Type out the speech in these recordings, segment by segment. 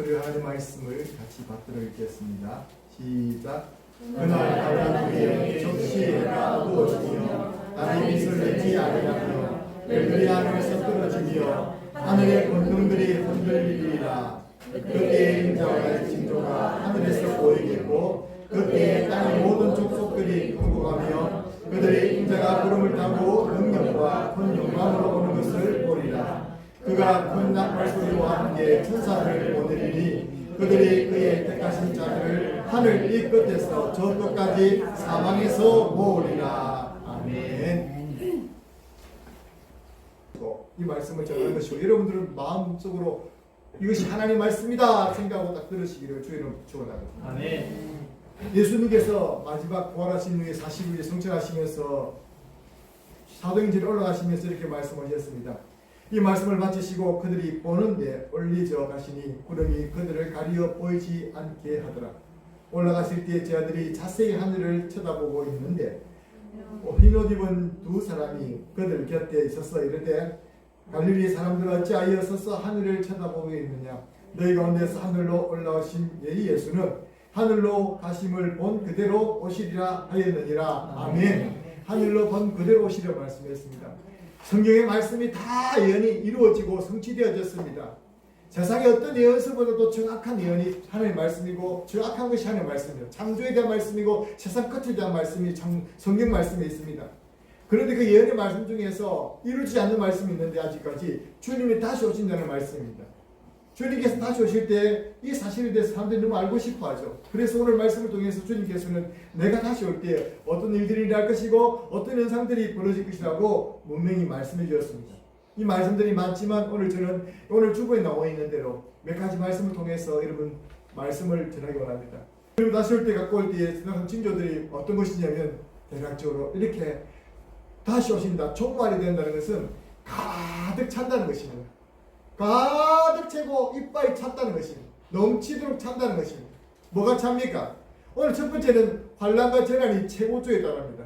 하나님의 말씀을 같이 받들어 읽겠습니다. 시작. 그날 하나님 위에 적시해가 어두워지며 땅이 빛을 내지 아니하며 별들이 하늘에서 떨어지며 하늘의 권능들이 흔들리리라. 그때의 인자와 징조가 하늘에서 보이겠고 그때의 땅의 모든 족속들이 공고하며 그들의 인자가 구름을 타고 능력과 큰 영광으로 오는 것을 보리라. 그가 큰 나팔소리와 함께 천사를 보내리니 그들이 그의 택하신 자들을 하늘 이 끝에서 저 끝까지 사방에서 모으리라. 아멘. 이 말씀을 전하는 것이고 여러분들은 마음속으로 이것이 하나님의 말씀이다 생각하고 딱 들으시기를 주의 이름으로 축원합니다. 아멘. 예수님께서 마지막 부활하신 후에 40일에 성천하시면서 사도행전에 올라가시면서 이렇게 말씀하셨습니다. 이 말씀을 마치시고 그들이 보는데 올리져 가시니 구름이 그들을 가리어 보이지 않게 하더라. 올라가실 때 제 아들이 자세히 하늘을 쳐다보고 있는데 흰옷 입은 두 사람이 그들 곁에 있어서 이르되 갈릴리 사람들 어찌하여 서서 하늘을 쳐다보고 있느냐. 너희 가운데서 하늘로 올라오신 이 예수는 하늘로 가심을 본 그대로 오시리라 하였느니라. 아멘. 하늘로 본 그대로 오시리라 말씀했습니다. 성경의 말씀이 다 예언이 이루어지고 성취되어졌습니다. 세상의 어떤 예언서보다도 정확한 예언이 하나님의 말씀이고 정확한 것이 하나님의 말씀이에요. 창조에 대한 말씀이고 세상 끝에 대한 말씀이 성경 말씀에 있습니다. 그런데 그 예언의 말씀 중에서 이루어지지 않는 말씀이 있는데 아직까지 주님이 다시 오신다는 말씀입니다. 주님께서 다시 오실 때 이 사실에 대해서 사람들이 너무 알고 싶어 하죠. 그래서 오늘 말씀을 통해서 주님께서는 내가 다시 올 때 어떤 일들이 일어날 것이고 어떤 현상들이 벌어질 것이라고 분명히 말씀해 주셨습니다. 이 말씀들이 많지만 저는 오늘 주보에 나와 있는 대로 몇 가지 말씀을 통해서 여러분 말씀을 전하기 원합니다. 그리고 다시 올 때 갖고 올 때에 생각한 징조들이 어떤 것이냐면 대략적으로 이렇게 다시 오신다, 종말이 된다는 것은 가득 찬다는 것입니다. 가득 채고 이빨이 찼다는 것입니다. 넘치도록 찬다는 것입니다. 뭐가 찹니까? 오늘 첫 번째는 환난과 재난이 최고조에 달합니다.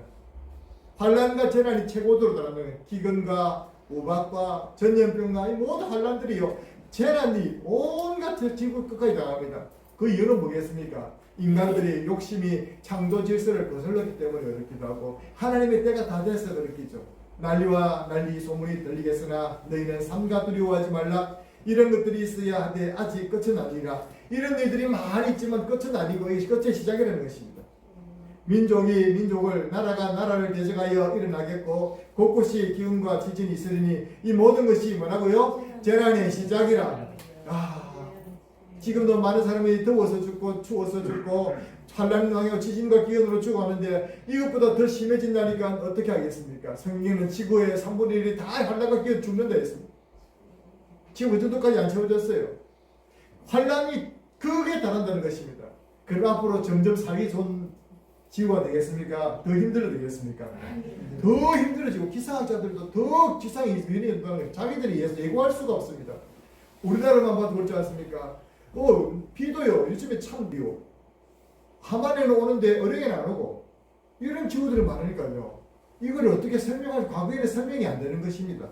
환난과 재난이 최고조로 달하는 기근과 우박과 전염병과 이 모든 환난들이요, 재난이 온갖 지구 끝까지 당합니다. 그 이유는 뭐겠습니까? 인간들이 욕심이 창조 질서를 거슬렀기 때문에 그렇기도 하고 하나님의 때가 다 돼서 그렇겠죠. 난리와 난리 소문이 들리겠으나 너희는 삼가 두려워하지 말라. 이런 것들이 있어야 하되 아직 끝은 아니라. 이런 일들이 많이 있지만 끝은 아니고 이 끝의 시작이라는 것입니다. 민족이 민족을, 나라가 나라를 대적하여 일어나겠고 곳곳이 기운과 지진이 있으리니 이 모든 것이 뭐라고요? 재난의 시작이라. 지금도 많은 사람이 더워서 죽고 추워서 죽고 환난과 지진과 기근으로 죽어가는데 이것보다 더 심해진다니까 어떻게 하겠습니까? 성경에는 지구의 3분의 1이 다 환난과 기근 죽는다 했습니다. 지금 그 정도까지 안 채워졌어요. 환난이 극에 달한다는 것입니다. 그럼 앞으로 점점 살기 좋은 지구가 되겠습니까? 더 힘들어지겠습니까? 더 힘들어지고 기상학자들도 더 기상이 변해온다는 자기들이 예고할 수가 없습니다. 우리나라만 봐도 그렇지 않습니까? 비도요, 요즘에 참 비요. 하반에는 오는데 어령에는 안 오고 이런 지구들이 많으니까요. 이걸 어떻게 설명할, 과거에는 설명이 안 되는 것입니다.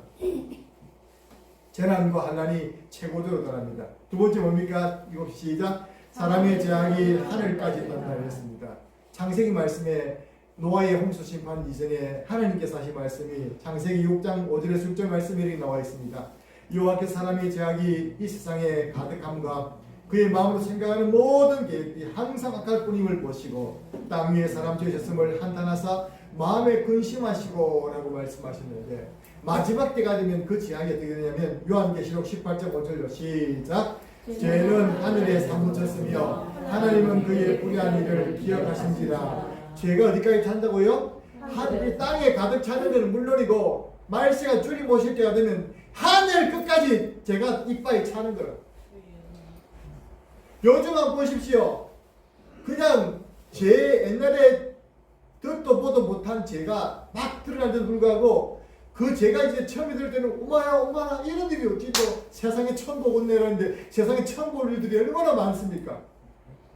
재난과 환난이 최고조로 달합니다. 두 번째 뭡니까? 이거 시작. 사람의 재앙이 하늘까지 던달했습니다. 창세기 말씀에 노아의 홍수 심판 이전에 하나님께서 하신 말씀이 창세기 6장 5절에서 6절 말씀이 이렇게 나와 있습니다. 여호와께서 사람의 죄악이 이 세상에 가득함과 그의 마음으로 생각하는 모든 계획이 항상 악할 뿐임을 보시고 땅 위에 사람 지으셨음을 한탄하사 마음에 근심하시고 라고 말씀하셨는데 마지막 때가 되면 그 죄악이 어떻게 되냐면 요한계시록 18장 5절로 시작. 죄는 하늘에 사무쳤으며 하나님은 그의 불의한 일을 기억하신지라. 죄가 어디까지 찬다고요? 하늘이 땅에 가득 차는 데는 물론이고 말세가 주님 오실 때가 되면 하늘 끝까지 죄가 이빨이 차는 거예요. 요즘 한번 보십시오. 그냥 죄, 옛날에 듣도 보도 못한 죄가 막 드러나는데도 불구하고 그 죄가 이제 처음에 들을 때는 오마야 이런 일이 어찌 또 세상에 처음 보겠네 라는데 세상에 처음 볼 일들이 얼마나 많습니까?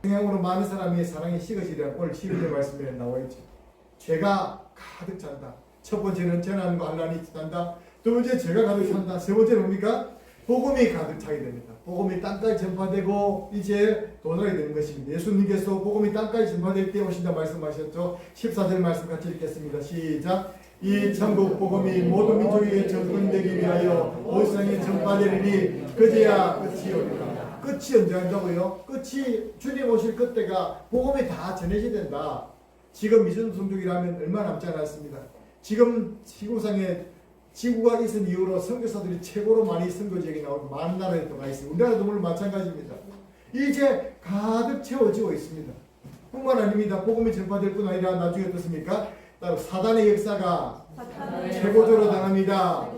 영향으로 많은 사람이 사랑에 식어지리라고 오늘 11절 말씀에 나와 있죠. 죄가 가득 찬다. 첫 번째는 재난과 환난이 찬다. 두 번째 죄가 가득 찬다. 세 번째는 뭡니까? 복음이 가득 차게 됩니다. 복음이 땅까지 전파되고 이제 도달이 되는 것입니다. 예수님께서 복음이 땅까지 전파될 때 오신다 말씀하셨죠. 14절 말씀 같이 읽겠습니다. 시작. 이 천국 복음이 모든 민족에게 전권되기 위하여 온 세상에 전파되리니 그제야 끝이 오리라. 끝이 언제 한다고요? 끝이 주님 오실 그때가 복음이 다 전해져야 된다. 지금 미전 종족이라면 얼마 남지 않았습니다. 지금 지구상에 지구가 있은 이후로 선교사들이 최고로 많이 선교 지역에 나오고 많은 나라에 들어가 있습니다. 우리나라도 물론 마찬가지입니다. 이제 가득 채워지고 있습니다. 뿐만 아닙니다. 복음이 전파될 뿐 아니라 나중에 어떻습니까? 따로 사단의 역사가 최고조로 당합니다.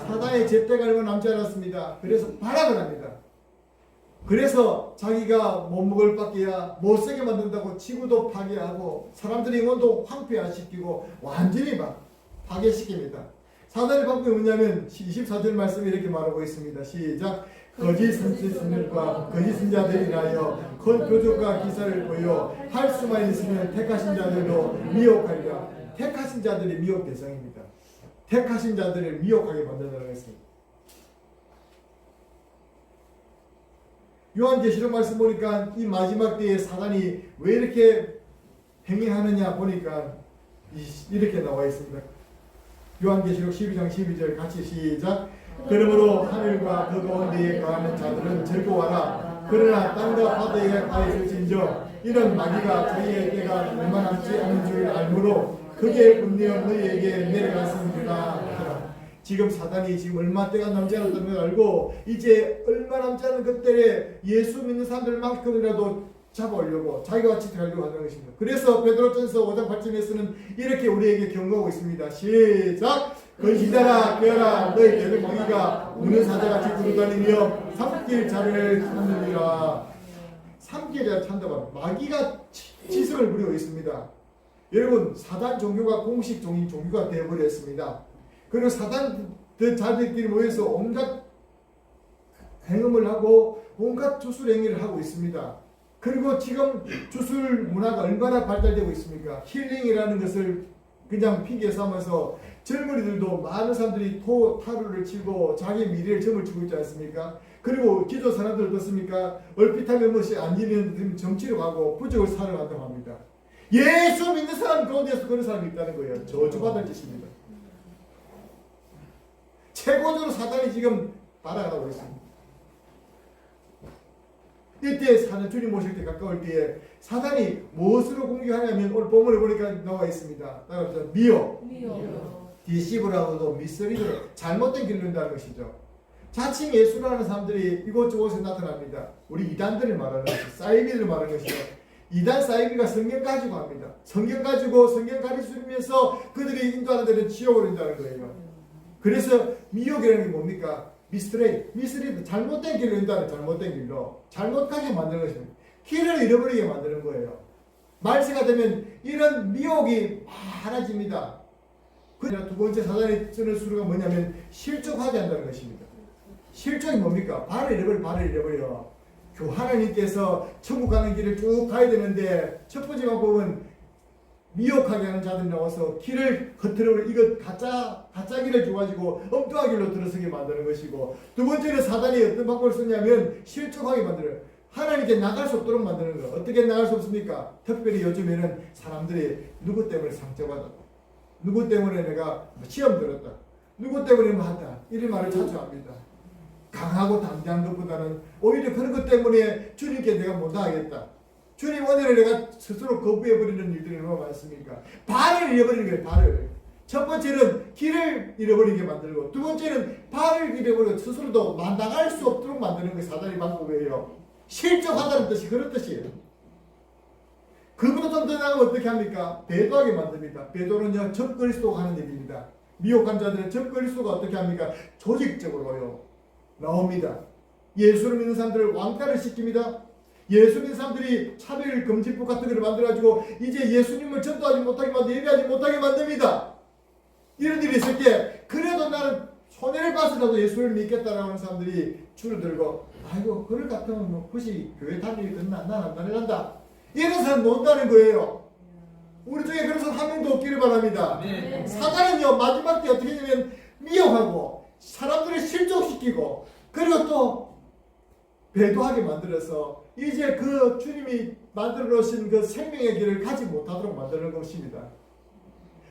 사단의 제때가 얼마 남지 않았습니다. 그래서 발악을 합니다. 그래서 자기가 못 먹을 밖에야 못 쓰게 만든다고 지구도 파괴하고 사람들의 영혼도 황폐화시키고 완전히 막 파괴시킵니다. 사단의 방법이 뭐냐면 24절 말씀이 이렇게 말하고 있습니다. 시작. 거짓 선지자들과 거짓 선자들이라여 큰 표적과 기사를 보여 할 수만 있으면 택하신 자들도 미혹하리라. 택하신 자들이 미혹 대상입니다. 택하신 자들을 미혹하게 만든다는 것입니다. 요한계시록 말씀 보니까 이 마지막 때에 사단이 왜 이렇게 행행하느냐 보니까 이렇게 나와 있습니다. 요한계시록 12장 12절 같이 시작. 그러므로 하늘과 그 가운데에 거하는 자들은 즐거워하라. 그러나 땅과 바다에 가있을진저 이런 마귀가 저희의 때가 얼마 남지 않은 줄 알므로 그게 분명 너희에게 내려갔습니다. 지금 사단이 지금 얼마 때가 남지 않았다는 걸 알고 이제 얼마 남지 않은 그때에 예수 믿는 사람들만큼이라도 잡아오려고 자기가 같이 하려고 하는 것입니다. 그래서 베드로전서 5장 8절에서는 이렇게 우리에게 경고하고 있습니다. 시작! 건시자라 깨어라 너희 대적 마귀가 우는 사자같이 굴러다니며 삼킬 자를 찾느니라. 삼킬 자를 찾는다고 마귀가 지성을 부리고 있습니다. 여러분 사단 종교가 공식 종교가 되어버렸습니다. 그리고 사단 자들끼리 모여서 온갖 행음을 하고 온갖 주술 행위를 하고 있습니다. 그리고 지금 주술 문화가 얼마나 발달되고 있습니까? 힐링이라는 것을 그냥 핑계 삼아서 젊은이들도 많은 사람들이 타로를 치고 자기 미래를 점을 치고 있지 않습니까? 그리고 기도 사람들 어떻습니까? 얼핏하면 것이 안 지는 정치로 가고 부적을 사러 간다고 합니다. 예수 믿는 사람 가운데서 그런 사람이 있다는 거예요. 저주받을 짓입니다. 최고적으로 사단이 지금 발악하고 있습니다. 이때 사단 주님 오실 때 가까울 때에 사단이 무엇으로 공격하냐면 오늘 본문에 보니까 나와 있습니다. 따라서 미혹, 디시브라고도 미스리드로 잘못된 길을 는다는 것이죠. 자칭 예수를 하는 사람들이 이곳저곳에 나타납니다. 우리 이단들을 말하는 것이죠. 사이비를 말하는 것이죠. 이단 사이비가 성경 가지고 합니다. 성경 가지고 성경 가르치면서 그들이 인도하는 데는 지옥으로 인도하는 거예요. 그래서 미혹이라는 게 뭡니까? 미스리드, 잘못된 길로 인도하는 잘못된 길로 잘못하게 만드는 것입니다. 길을 잃어버리게 만드는 거예요. 말세가 되면 이런 미혹이 많아집니다. 두 번째 사단이 쓰는 수로가 뭐냐면 실족하게 한다는 것입니다. 실족이 뭡니까? 발을 잃어버려. 하나님께서 천국 가는 길을 쭉 가야 되는데 첫 번째 방법은 미혹하게 하는 자들이 나와서 길을 겉으로 이거 가짜 길을 줘가지고 엉뚱한 길로 들어서게 만드는 것이고, 두 번째는 사단이 어떤 방법을 쓰냐면 실족하게 만들어요. 하나님께 나갈 수 없도록 만드는 거예요. 어떻게 나갈 수 없습니까? 특별히 요즘에는 사람들이 누구 때문에 상처받았다, 누구 때문에 내가 시험 들었다, 누구 때문에 뭐 한다, 이런 말을 자주 합니다. 강하고 담대한 것보다는 오히려 그런 것 때문에 주님께 내가 못하겠다, 주님 은혜를 내가 스스로 거부해버리는 일들이 얼마나 많습니까? 발을 잃어버리는 거예요. 발을. 첫 번째는 길을 잃어버리게 만들고, 두 번째는 발을 잃어버리고 스스로도 나갈 수 없도록 만드는 게 사단의 방법이에요. 실족한다는 뜻이 그런 뜻이에요. 그보다 좀 더 나가면 어떻게 합니까? 배도하게 만듭니다. 배도는요, 적그리스도가 하는 일입니다. 미혹한 자들은 적그리스도가 어떻게 합니까? 조직적으로요 나옵니다. 예수를 믿는 사람들을 왕따를 시킵니다. 예수 믿는 사람들이 차별 금지법 같은 걸 만들어가지고 이제 예수님을 전도하지 못하게 만들고 예배하지 못하게 만듭니다. 이런 일이 있을 때 그래도 나는 손해를 봐서라도 예수를 믿겠다라고 하는 사람들이 줄을 들고, 아이고 그럴 것 같으면 뭐 혹시 교회 다니거든 난안 다닐란다, 이런 사람 논다는 거예요. 우리 중에 그런 사람 한 명도 없기를 바랍니다. 네. 사단은요 마지막 때 어떻게 되면 미혹하고 사람들을 실족시키고, 그리고 또 배도하게 만들어서 이제 그 주님이 만들어 놓으신 그 생명의 길을 가지 못하도록 만드는 것입니다.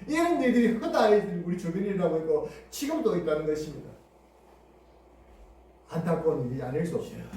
이런 일들이 흔하게 우리 주변이라고 했고 지금도 있다는 것입니다. 안타까운 일이 아닐 수 없습니다.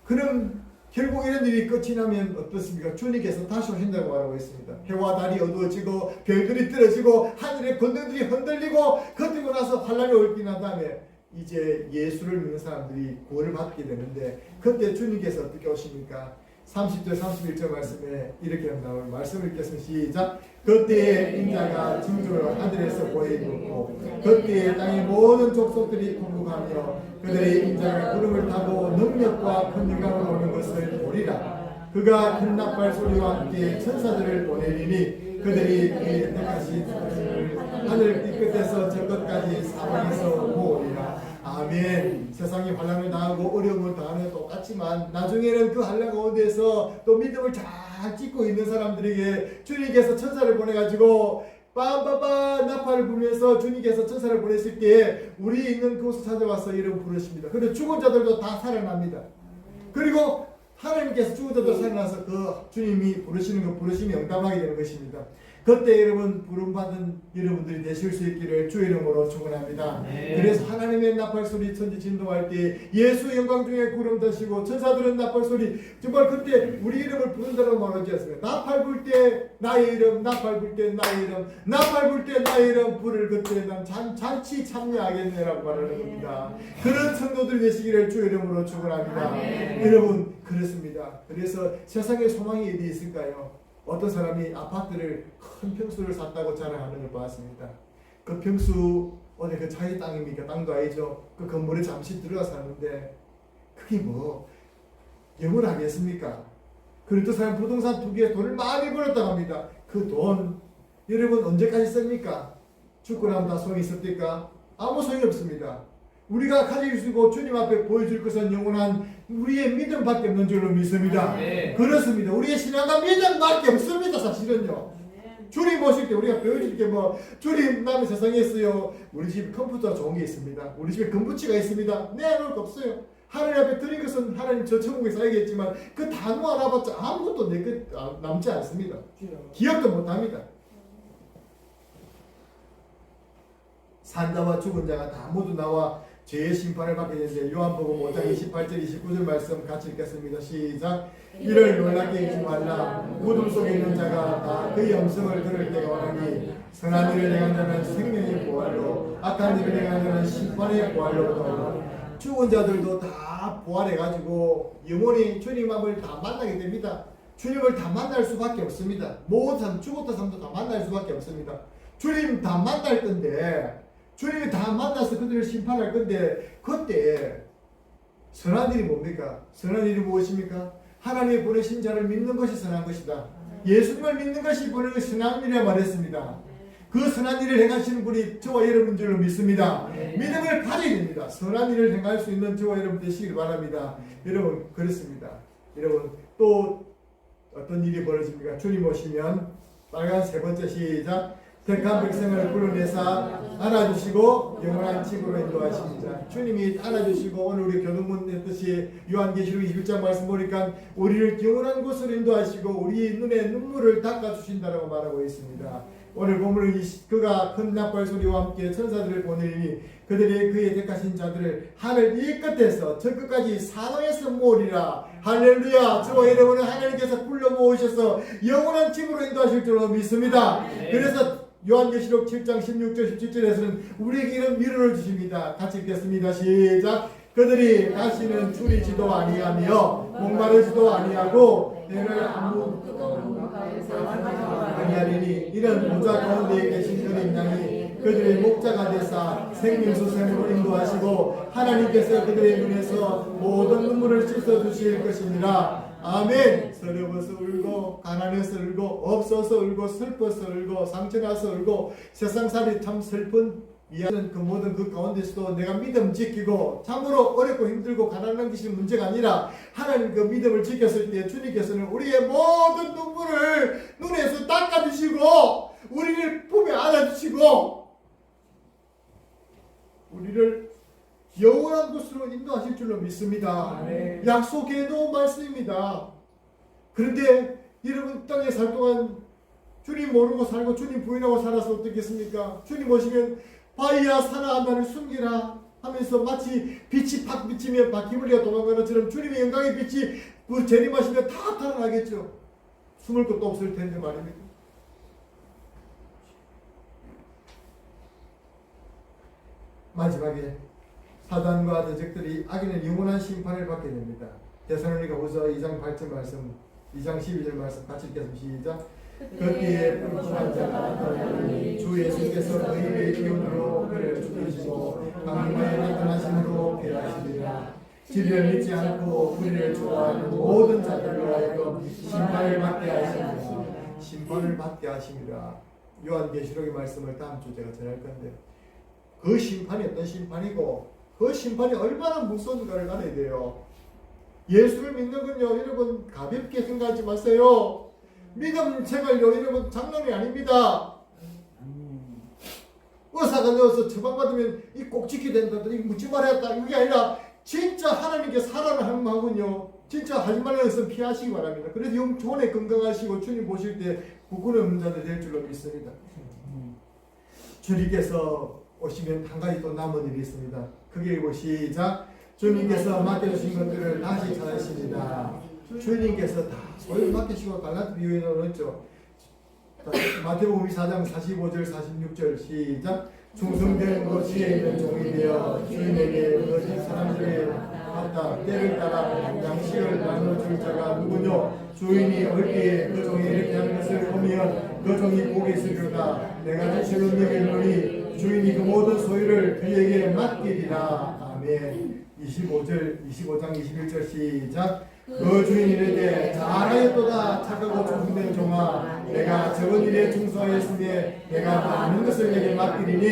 그럼 결국 이런 일이 끝이 나면 어떻습니까? 주님께서 다시 오신다고 말하고 있습니다. 해와 달이 어두워지고 별들이 떨어지고 하늘의 권능들이 흔들리고 그러고 나서 환란이 올게 난 다음에 이제 예수를 믿는 사람들이 구원을 받게 되는데 그때 주님께서 어떻게 오십니까? 30절 31절 말씀에 이렇게 나오는 말씀을 읽겠습니다. 시작. 그때에 인자가 징조로 하늘에서 보이고 그때에 땅의 모든 족속들이 공국하며 그들의 인자가 구름을 타고 능력과 큰 영광으로 오는 것을 보리라. 그가 큰 나팔 소리와 함께 천사들을 보내리니 그들이 그의 택하신 하늘 끝에서 저 끝까지 사방에서 모으리라. 아멘. 세상이 환난을 당하고 어려움을 당하는 똑같지만 나중에는 그 환난 가운데서 또 믿음을 잘 짓고 있는 사람들에게 주님께서 천사를 보내가지고 빰빰빰 나팔을 불면서 주님께서 천사를 보내실 때에 우리 있는 그곳을 찾아와서 이름 부르십니다. 그리고 죽은 자들도 다 살아납니다. 그리고 하나님께서 죽은 자들 살아나서 그 주님이 부르시는 그 부르심이 응답하게 되는 것입니다. 그때 여러분 부름받은 여러분들이 되실 수 있기를 주의 이름으로 축원합니다. 그래서 하나님의 나팔소리 천지 진동할 때 예수 영광 중에 구름 드시고 천사들은 나팔소리 정말 그때 우리 이름을 부른다고 말하지 않습니까? 나팔 불 때 나의 이름, 나팔 불 때 나의 이름, 나팔 불 때 나의 이름 부를 그때 난 잔치 참여하겠네라고 말하는 겁니다. 그런 성도들 되시기를 주의 이름으로 축원합니다. 여러분 그렇습니다. 그래서 세상에 소망이 어디 있을까요? 어떤 사람이 아파트를 큰 평수를 샀다고 자랑하는 걸 봤습니다. 그 평수 어디 그 자기 땅입니까? 땅도 아니죠. 그 건물에 잠시 들어가 사는데 그게 뭐 영원하겠습니까? 그리고 그 사람 부동산 투기에 돈을 많이 벌었다고 합니다. 그 돈 여러분 언제까지 씁니까? 죽고 나면 다 소용이 있습니까? 아무 소용이 없습니다. 우리가 가지고 주님 앞에 보여줄 것은 영원한 우리의 믿음밖에 없는 줄로 믿습니다. 그렇습니다. 우리의 신앙과 믿음밖에 없습니다. 사실은요. 주님 오실 때 우리가 배워줄 게 뭐 주님 나는 세상에 있어요. 우리 집에 컴퓨터 좋은 게 있습니다. 우리 집에 금붙이가 있습니다. 내놓을 거 없어요. 하나님 앞에 드린 것은 하나님 저 천국에 쌓이겠지만 그 단어 알아봤자 아무것도 내 것 남지 않습니다. 기억도 못합니다. 산자와 죽은 자가 다 모두 나와 죄의 심판을 받게 되는데 요한복음 5장 28절 29절 말씀 같이 읽겠습니다. 시작. 이를 놀라게 하지 말라. 무덤 속에 있는 자가 다 그의 음성을 들을 때가 오나니 선한 일을 행한 자는 생명의 부활로 악한 일을 행한 자는 심판의 부활로 얻어오리라. 죽은 자들도 다 부활해가지고 영원히 주님 앞을 다 만나게 됩니다. 주님을 다 만날 수밖에 없습니다. 모든 사람 죽었다 사람도 다 만날 수밖에 없습니다. 주님 다 만날 건데 주님이 다 만나서 그들을 심판할 건데 그때 선한 일이 뭡니까? 선한 일이 무엇입니까? 하나님이 보내신 자를 믿는 것이 선한 것이다. 예수님을 믿는 것이 보내는 것이 선한 일이라 말했습니다. 그 선한 일을 행하시는 분이 저와 여러분 줄로 믿습니다. 믿음을 가져야 됩니다. 선한 일을 행할 수 있는 저와 여러분 되시길 바랍니다. 여러분 그렇습니다. 여러분 또 어떤 일이 벌어집니까? 주님 오시면 빨간 세 번째 시작. 택한 백성을 불러내사 안아주시고 영원한 집으로 인도하십니다. 주님이 안아주시고 오늘 우리 교동문 했듯이 요한계시록 21장 말씀 보니까 우리를 영원한 곳으로 인도하시고 우리 눈에 눈물을 닦아주신다라고 말하고 있습니다. 오늘 보면 그가 큰 나팔 소리와 함께 천사들을 보내니 그들이 그의 택하신 자들을 하늘 이 끝에서 저 끝까지 사방에서 모으리라. 할렐루야. 저와 여러분은 하나님께서 불러 모으셔서 영원한 집으로 인도하실 줄로 믿습니다. 그래서 요한계시록 7장 16절 17절에서는 우리에게 이런 위로를 주십니다. 같이 읽겠습니다. 시작. 그들이 다시는 줄이지도 아니하며 목마르지도 아니하고 때를 아무 아니하리니 이런 모자 가운데 계신 그린 양이 그들의 목자가 되사 생명수샘으로 인도하시고 하나님께서 그들의 눈에서 모든 눈물을 씻어주실 것입니다. 아멘. 서러워서 울고 가난해서 울고 없어서 울고 슬퍼서 울고 상처나서 울고 세상살이 참 슬픈 이야기는 그 모든 그 가운데서도 내가 믿음 지키고 참으로 어렵고 힘들고 가난한 것이 문제가 아니라 하나님 그 믿음을 지켰을 때 주님께서는 우리의 모든 눈물을 눈에서 닦아주시고 우리를 품에 안아주시고 우리를 영원한 곳으로 인도하실 줄로 믿습니다. 약속해 놓은 말씀입니다. 그런데 여러분 땅에 살 동안 주님 모르고 살고 주님 부인하고 살아서 어떻겠습니까? 주님 오시면 바위야 산아 나를 숨기라 하면서 마치 빛이 팍 비치면 바퀴벌레가 도망가는 것처럼 주님의 영광의 빛이 그 재림하시면 다 달아나겠죠. 숨을 곳도 없을 텐데 말입니다. 마지막에 사단과 대적들이 악인의 영원한 심판을 받게 됩니다. 데살로니가후서 2장 8절 말씀, 2장 12절 말씀 같이 읽겠습니다. 시작. 그때에 불법한 자가 너희 주 예수께서 너희의 기운으로 그를 죽이시고 강림하에 나타나심으로 패하시리라. 진리를 믿지 않고 불의를 좋아하는 모든 자들로 하여금 심판을 받게 하시리라. 심판을 받게 하시리라. 요한계시록의 말씀을 다음 주 제가 전할 건데 그 심판이 어떤 심판이고 그 심판이 얼마나 무서운가를 알아야 돼요. 예수를 믿는 건요, 여러분 가볍게 생각하지 마세요. 믿음 생활요, 여러분 장난이 아닙니다. 의사가 넣어서 처방받으면 이 꼭 지켜야 된다더니 묻지 말아야 했다. 이게 아니라 진짜 하나님께 살아라 하는 마음은요, 진짜 하지 말라는 것은 피하시기 바랍니다. 그래서 영혼에 건강하시고 주님 보실 때 부끄러움 없는 자들 될 줄로 믿습니다. 주님께서 오시면 한 가지 또 남은 일이 있습니다. 크게 읽고 시작. 주님께서 맡겨주신 것들을 다시 찾으십니다. 주님께서 다 소유를 맡기시고 갈라디 비유에 넣었죠. 마태복음 4장 45절 46절 시작. 충성된 것이 있는 종이 되어 주인에게 얻은 사람들의 갖다 때를 따라 양식을 나눠줄 자가 누구뇨? 주인이 올 때에 그 종이 이렇게 하는 것을 보면 그 종이 복이 있으리로다. 내가 주시는 여기노니 주인이 그 모든 소유를 그에게 맡기리라. 아멘. 25장 21절 시작. 그 주인이 이르되 잘하였도다 착하고 충성된 종아, 내가 적은 일에 충성하였으니 내가 많은 것을 내게 맡기리니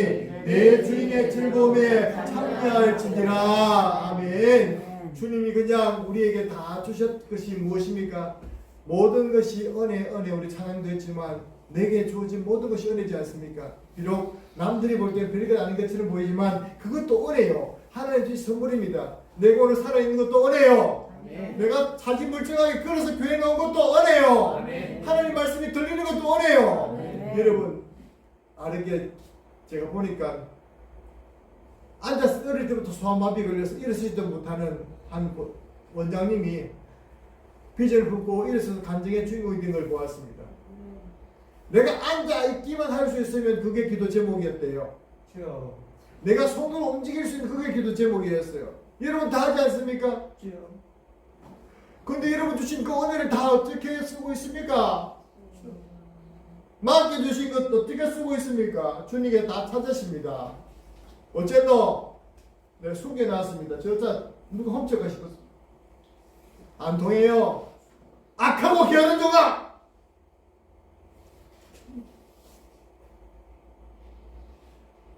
내 주인의 즐거움에 참여할지니라. 아멘. 주님이 그냥 우리에게 다 주셨 것이 무엇입니까? 모든 것이 은혜 우리 찬양도 했지만 내게 주어진 모든 것이 은혜지 않습니까? 비록 남들이 볼 때 별것 아닌 것처럼 보이지만 그것도 은혜요. 하나님 주신 선물입니다. 내가 오늘 살아있는 것도 은혜요. 내가 자기 멀쩡하게 걸어서 교회 나온 것도 은혜요. 하나님 말씀이 들리는 것도 은혜요. 여러분 아르게 제가 보니까 앉아서 어릴 때부터 소아마비 걸려서 일어서지도 못하는 한 원장님이 비전을 품고 일어서서 간증의 주인공이 된 걸 보았습니다. 내가 앉아있기만 할 수 있으면 그게 기도 제목이었대요. 내가 손으로 움직일 수 있는 그게 기도 제목이었어요. 여러분 다 하지 않습니까? 근데 여러분 주신 그 은혜를 다 어떻게 쓰고 있습니까? 맡겨주신 것도 어떻게 쓰고 있습니까? 주님께 다 찾으십니다. 어쨌노? 네, 숨겨놨습니다. 저자 누가 훔쳐가시고 안 통해요. 악하고 게으른 종아!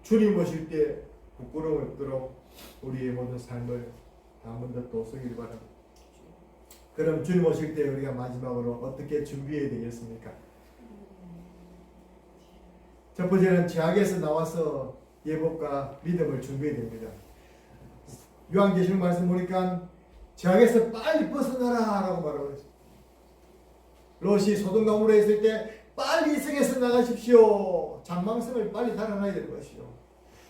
주님 오실 때 부끄러움 없도록 우리의 모든 삶을 한 번 더 또 쓰길 바랍니다. 그럼 주님 오실 때 우리가 마지막으로 어떻게 준비해야 되겠습니까? 첫 번째는 죄악에서 나와서 예복과 믿음을 준비해야 됩니다. 요한계시록 말씀 보니까 죄악에서 빨리 벗어나라 라고 말하고 있습니다. 롯이 소돔과 고모라에 있을 때 빨리 이성에서 나가십시오. 장망성을 빨리 달아나야 되는 것이요.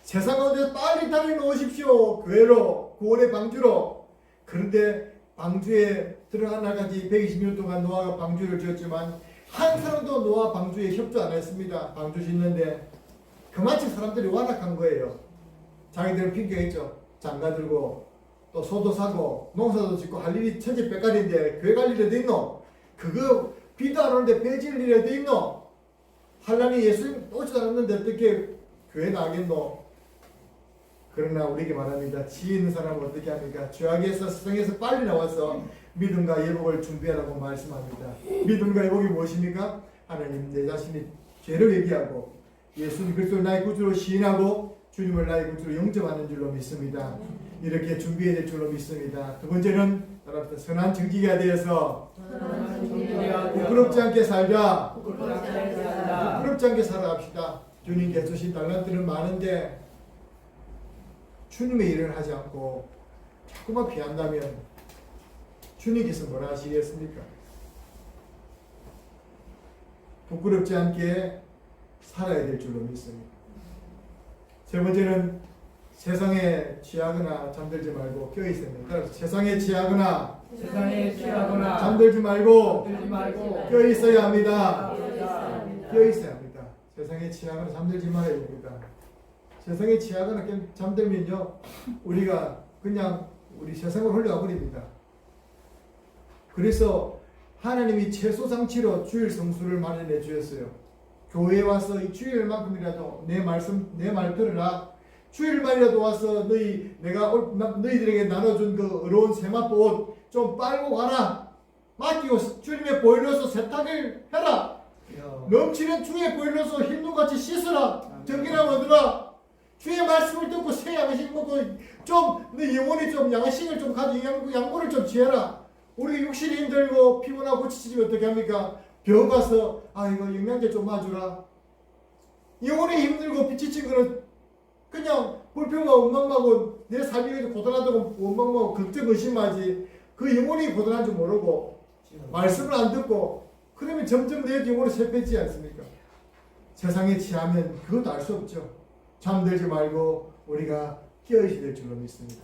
세상 가운데 빨리 달아놓으십시오. 교회로, 구원의 방주로. 그런데 방주에 들어간 날까지 120년 동안 노아가 방주를 지었지만 한 사람도 노아 방주에 협조 안 했습니다. 방주 짓는데 그만큼 사람들이 완악한 거예요. 자기들은 핑계했죠. 장가 들고 또 소도 사고 농사도 짓고 할 일이 천지백갈인데 교회 갈 일이 어디 있노? 그거 비도 안 오는데 배 지을 일이 어디 있노? 한란이 예수님 오지도 않았는데 어떻게 교회 나가겠노? 그러나 우리에게 말합니다. 지혜 있는 사람은 어떻게 합니까? 죄악에서 세상에서 빨리 나와서 믿음과 예복을 준비하라고 말씀합니다. 믿음과 예복이 무엇입니까? 하나님 내 자신이 죄를 얘기하고 예수님 그리스도를 나의 구주로 시인하고 주님을 나의 구주로 영접하는 줄로 믿습니다. 이렇게 준비해야 될 줄로 믿습니다. 두 번째는 따라서 선한 정직이가 되어서 부끄럽지 않게 살자. 부끄럽지 않게 살아갑시다. 주님께 주신 달란트는 많은데 주님의 일을 하지 않고 자꾸만 피한다면 주님께서 뭐라 하시겠습니까? 부끄럽지 않게 살아야 될 줄로 믿습니다. 세 번째는 세상에 취하거나 잠들지 말고 껴있어야 됩니다. 따라서 세상에 취하거나 잠들지 말고 껴있어야 합니다. 껴있어야 합니다. 세상에 취하거나 잠들지 말아야 됩니다. 세상에 취하거나 잠들면요, 우리가 그냥 우리 세상으로 흘러가 버립니다. 그래서 하나님이 최소 장치로 주일 성수를 마련해 주셨어요. 교회에 와서 이 주일만큼이라도 내 말 들으라. 주일만이라도 와서 내가 너희들에게 나눠준 그 어려운 세마포 옷 좀 빨고 가라. 맡기고 주님의 보일러서 세탁을 해라. 넘치는 주의 보일러서 흰눈같이 씻으라. 정결함 얻으라. 주의 말씀을 듣고 새 양식 먹고 좀 내 영혼이 좀 양식을 좀 가지고 양보를 좀 취해라. 우리 육신이 힘들고 피곤하고 지치면 어떻게 합니까? 병 가서 이거 영양제 좀 맞주라. 영혼이 힘들고 지친 거는 그냥 불평과 원망하고 내 삶이 고단하다고 원망하고 걱정 의심하지. 그 영혼이 고단한 줄 모르고 말씀을 안 듣고 그러면 점점 내 영혼이 쇠퇴지 않습니까? 세상에 취하면 그것도 알 수 없죠. 잠들지 말고 우리가 깨어있어야 될 줄로 믿습니다.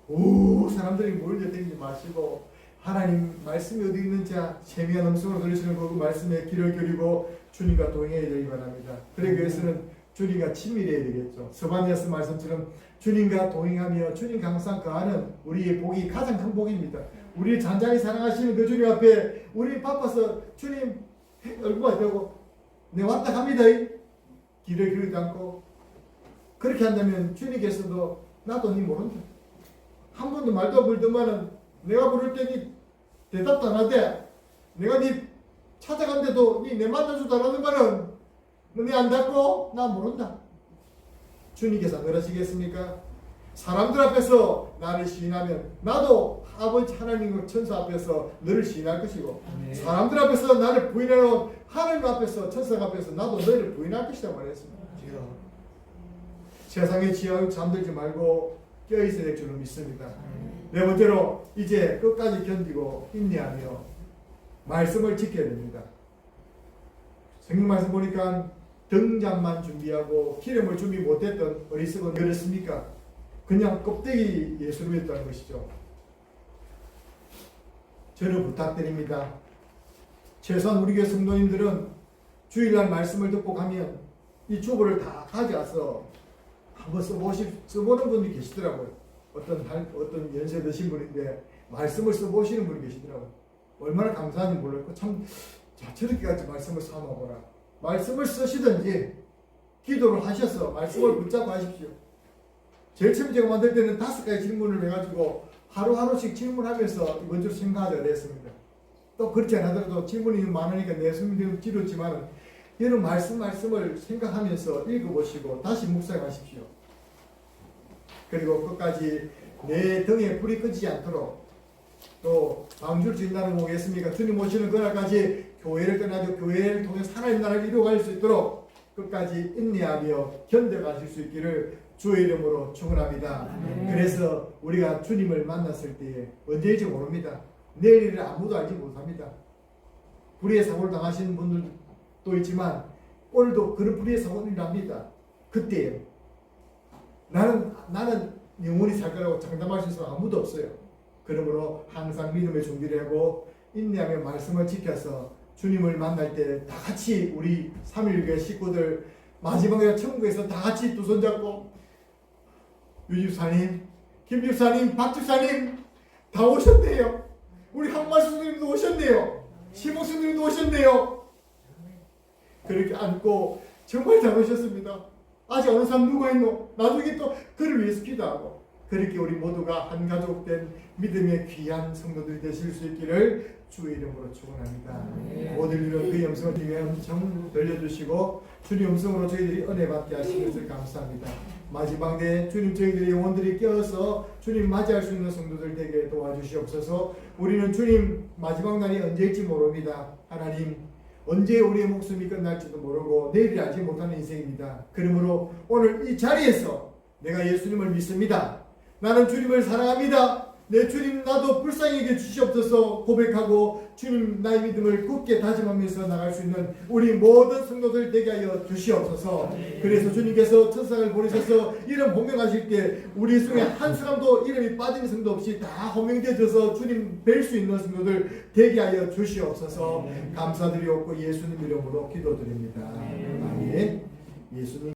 오, 사람들이 몰려다니지 마시고 하나님 말씀이 어디 있는지 세미한 음성으로 들으시는 그 말씀에 귀를 기울이고 주님과 동행해야 되기 바랍니다. 그러기 위해서는 주님과 친밀해야 되겠죠. 스바냐스 말씀처럼 주님과 동행하며 주님과 항상 거하는 우리의 복이 가장 큰 복입니다. 우리 잔잔히 사랑하시는 그 주님 앞에 우리 바빠서 주님 얼굴만 대고 내 왔다 갑니다. 귀를 기울이지 않고 그렇게 한다면 주님께서도 나도 니 모른다. 한 번도 말도 안 불더만은 내가 부를 때 니 대답도 안 하대. 내가 니 찾아간데도 니 내 만나주도 안 하는 말은 너네 안 닫고 나 모른다. 주님께서 그러시겠습니까? 사람들 앞에서 나를 시인하면 나도 아버지 하나님과 천사 앞에서 너를 시인할 것이고 사람들 앞에서 나를 부인하는 하나님 앞에서 천사 앞에서 나도 너를 부인할 것이다 말했습니다. 세상에 취하고 잠들지 말고 껴있어야 될 줄로 믿습니다. 네 번째로 이제 끝까지 견디고 인내하며 말씀을 지켜야 됩니다. 성경 말씀 보니까 등잔만 준비하고 기름을 준비 못했던 어리석은 그랬습니까? 그냥 껍데기 예수를 믿었다는 것이죠. 저는 부탁드립니다. 최소한 우리 교회 성도님들은 주일날 말씀을 듣고 가면 이 주보를 다 가져와서 한번 써보는 분이 계시더라고요. 어떤 연세 드신 분인데 말씀을 써보시는 분이 계시더라고요. 얼마나 감사한지 몰랐고 저렇게까지 말씀을 사모하거나 말씀을 쓰시든지 기도를 하셔서 말씀을 붙잡고 하십시오. 제일 처음 제가 만들 때는 5가지 질문을 해가지고 하루하루씩 질문하면서 이번 주 생각하자 그랬습니다. 또 그렇지 않아도 질문이 많으니까 내 숨이 길었지만 이런 말씀을 생각하면서 읽어보시고 다시 묵상하십시오. 그리고 끝까지 내 등에 불이 꺼지지 않도록 또 방주를 주인다는 뭐겠습니까? 주님 오시는 그날까지 교회를 떠나고 교회를 통해서 하나님 나라를 이루어갈 수 있도록 끝까지 인내하며 견뎌가실 수 있기를 주의 이름으로 축원합니다. 그래서 우리가 주님을 만났을 때에 언제일지 모릅니다. 내일을 아무도 알지 못합니다. 불의의 사고를 당하시는 분들도 있지만 오늘도 그런 불의의 사고를 납니다. 그때 나는 영원히 살 거라고 장담할 수 있는 사람 아무도 없어요. 그러므로 항상 믿음의 준비를 하고 인내하며 말씀을 지켜서 주님을 만날 때 다 같이 우리 3.1교회 식구들 마지막에 천국에서 다 같이 두 손 잡고 유집사님, 김집사님, 박집사님 다 오셨네요. 우리 한말수님도 오셨네요. 시목수님도 오셨네요. 그렇게 안고 정말 잘 오셨습니다. 아직 어느 사람 누가 있노? 나중에 또 그를 위해서 기도하고 그렇게 우리 모두가 한 가족된 믿음의 귀한 성도들이 되실 수 있기를 주의 이름으로 축원합니다. 모든 이런 그 음성을 주의 음성 들려주시고 주님 음성으로 저희들이 은혜 받게 하신 것을 감사합니다. 마지막 때 주님 저희들의 영혼들이 깨어서 주님 맞이할 수 있는 성도들 되게 도와주시옵소서. 우리는 주님 마지막 날이 언제일지 모릅니다. 하나님 언제 우리의 목숨이 끝날지도 모르고 내일이 알지 못하는 인생입니다. 그러므로 오늘 이 자리에서 내가 예수님을 믿습니다. 나는 주님을 사랑합니다. 내 주님 나도 불쌍히 여겨 주시옵소서 고백하고 주님 나의 믿음을 굳게 다짐하면서 나갈 수 있는 우리 모든 성도들 되게 하여 주시옵소서. 그래서 주님께서 천사를 보내셔서 이름 호명하실 때 우리 중에 한 사람도 이름이 빠진 성도 없이 다 호명되어져서 주님 뵐 수 있는 성도들 되게 하여 주시옵소서. 감사드리옵고 예수님 이름으로 기도드립니다. 아멘. 예수님